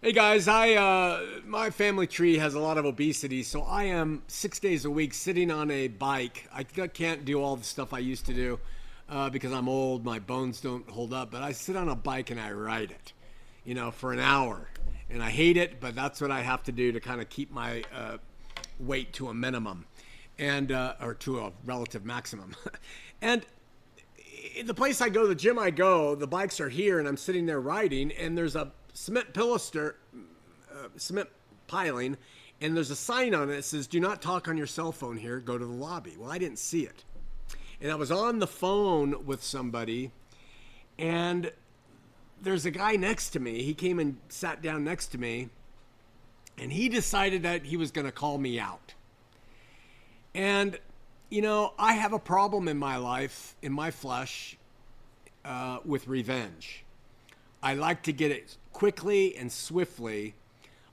Hey guys, my family tree has a lot of obesity, so I am 6 days a week sitting on a bike. I can't do all the stuff I used to do because I'm old, my bones don't hold up, but I sit on a bike and I ride it, for an hour. And I hate it, but that's what I have to do to kind of keep my weight to a minimum and or to a relative maximum. And the place I go, the gym I go, the bikes are here and I'm sitting there riding, and there's a cement piling, and there's a sign on it that says, "Do not talk on your cell phone here, go to the lobby." Well, I didn't see it. And I was on the phone with somebody, and there's a guy next to me. He came and sat down next to me, and he decided that he was going to call me out. And, I have a problem in my life, in my flesh, with revenge. I like to get it quickly and swiftly.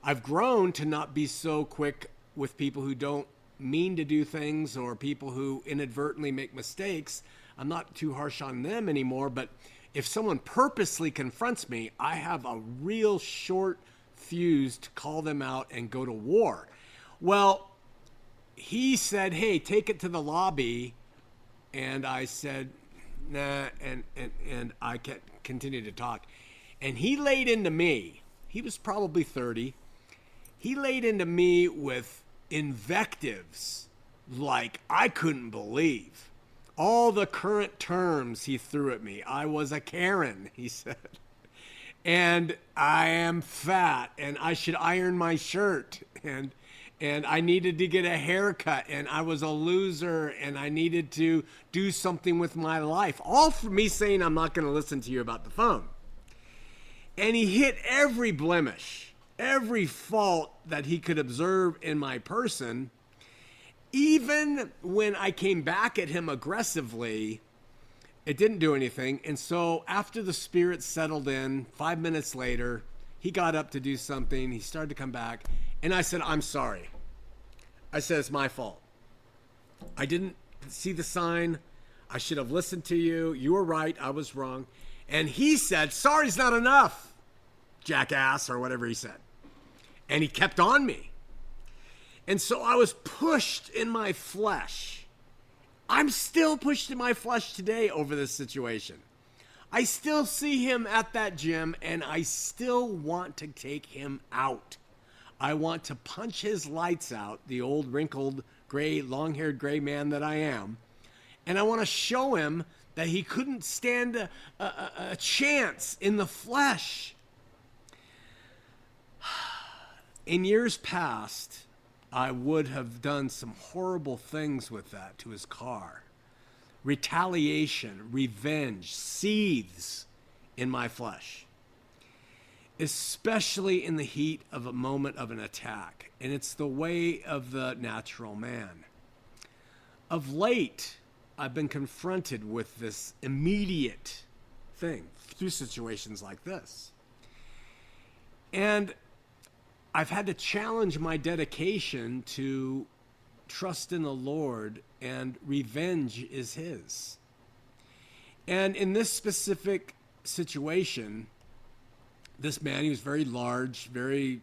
I've grown to not be so quick with people who don't mean to do things or people who inadvertently make mistakes. I'm not too harsh on them anymore, but if someone purposely confronts me, I have a real short fuse to call them out and go to war. Well, he said, "Hey, take it to the lobby." And I said, "Nah," and I continued to talk. And he laid into me. He was probably 30. He laid into me with invectives like I couldn't believe. All the current terms he threw at me. I was a Karen, he said. And I am fat, and I should iron my shirt, and I needed to get a haircut, and I was a loser, and I needed to do something with my life. All for me saying I'm not going to listen to you about the phone. And he hit every blemish, every fault that he could observe in my person. Even when I came back at him aggressively, it didn't do anything. And so after the spirit settled in, 5 minutes later, he got up to do something. He started to come back. And I said, "I'm sorry." I said, "It's my fault. I didn't see the sign. I should have listened to you. You were right. I was wrong." And he said, "Sorry's not enough, jackass," or whatever he said. And he kept on me. And so I was pushed in my flesh. I'm still pushed in my flesh today over this situation. I still see him at that gym, and I still want to take him out. I want to punch his lights out, the old wrinkled, gray, long-haired gray man that I am. And I want to show him that he couldn't stand a chance in the flesh. In years past, I would have done some horrible things with that to his car. Retaliation, revenge, seethes in my flesh, especially in the heat of a moment of an attack. And it's the way of the natural man. Of late, I've been confronted with this immediate thing through situations like this. And I've had to challenge my dedication to trust in the Lord, and revenge is his. And in this specific situation, this man, he was very large, very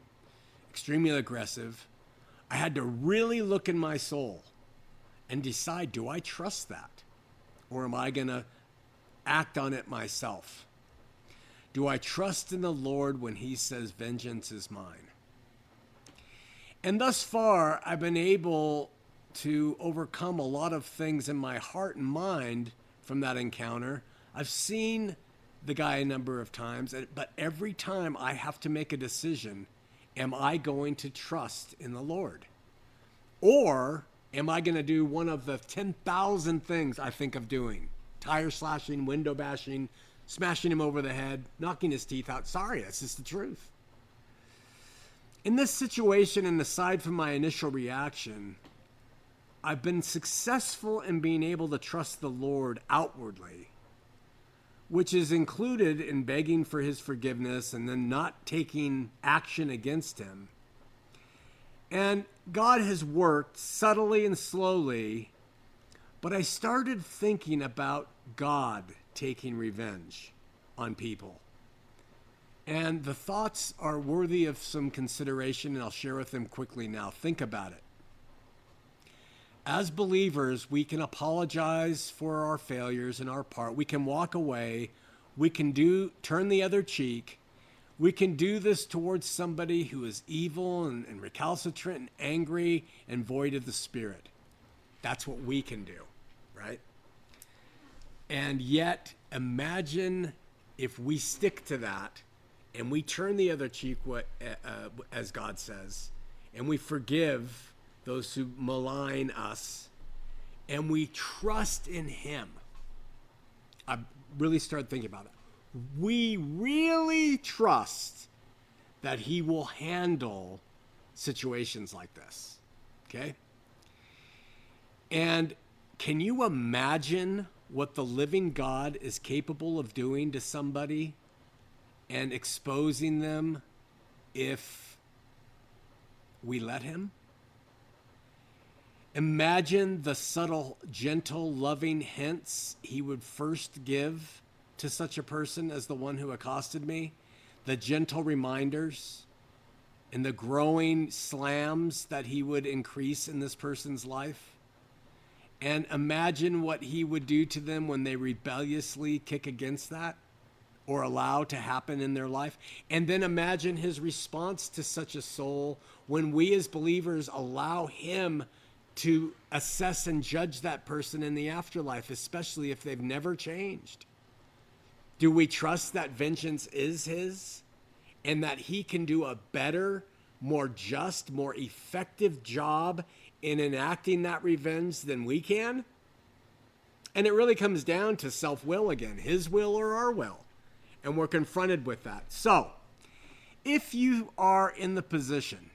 extremely aggressive. I had to really look in my soul and decide, do I trust that? Or am I going to act on it myself? Do I trust in the Lord when he says, "Vengeance is mine"? And thus far, I've been able to overcome a lot of things in my heart and mind from that encounter. I've seen the guy a number of times, but every time I have to make a decision, am I going to trust in the Lord? Or am I going to do one of the 10,000 things I think of doing? Tire slashing, window bashing, smashing him over the head, knocking his teeth out. Sorry, that's just the truth. In this situation, and aside from my initial reaction, I've been successful in being able to trust the Lord outwardly, which is included in begging for his forgiveness and then not taking action against him. And God has worked subtly and slowly, but I started thinking about God taking revenge on people. And the thoughts are worthy of some consideration, and I'll share with them quickly now. Think about it. As believers, we can apologize for our failures and our part. We can walk away. We can turn the other cheek. We can do this towards somebody who is evil and recalcitrant and angry and void of the Spirit. That's what we can do, right? And yet, imagine if we stick to that and we turn the other cheek, as God says, and we forgive those who malign us, and we trust in Him. I really started thinking about it. We really trust that He will handle situations like this, okay? And can you imagine what the living God is capable of doing to somebody and exposing them if we let Him? Imagine the subtle, gentle, loving hints He would first give to such a person as the one who accosted me, the gentle reminders and the growing slams that He would increase in this person's life. And imagine what He would do to them when they rebelliously kick against that or allow to happen in their life. And then imagine His response to such a soul when we as believers allow Him to assess and judge that person in the afterlife, especially if they've never changed. Do we trust that vengeance is His and that He can do a better, more just, more effective job in enacting that revenge than we can? And it really comes down to self-will again, His will or our will. And we're confronted with that. So, if you are in the position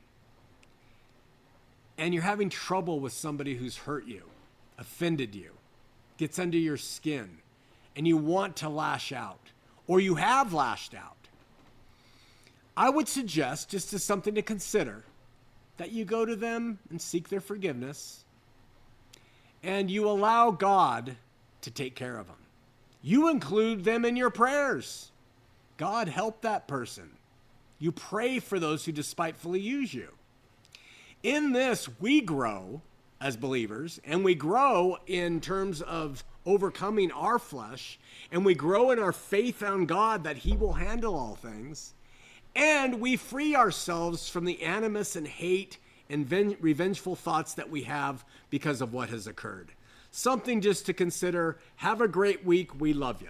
and you're having trouble with somebody who's hurt you, offended you, gets under your skin, and you want to lash out, or you have lashed out, I would suggest, just as something to consider, that you go to them and seek their forgiveness, and you allow God to take care of them. You include them in your prayers. God, help that person. You pray for those who despitefully use you. In this, we grow as believers, and we grow in terms of overcoming our flesh, and we grow in our faith on God that He will handle all things, and we free ourselves from the animus and hate and revengeful thoughts that we have because of what has occurred. Something just to consider. Have a great week. We love you.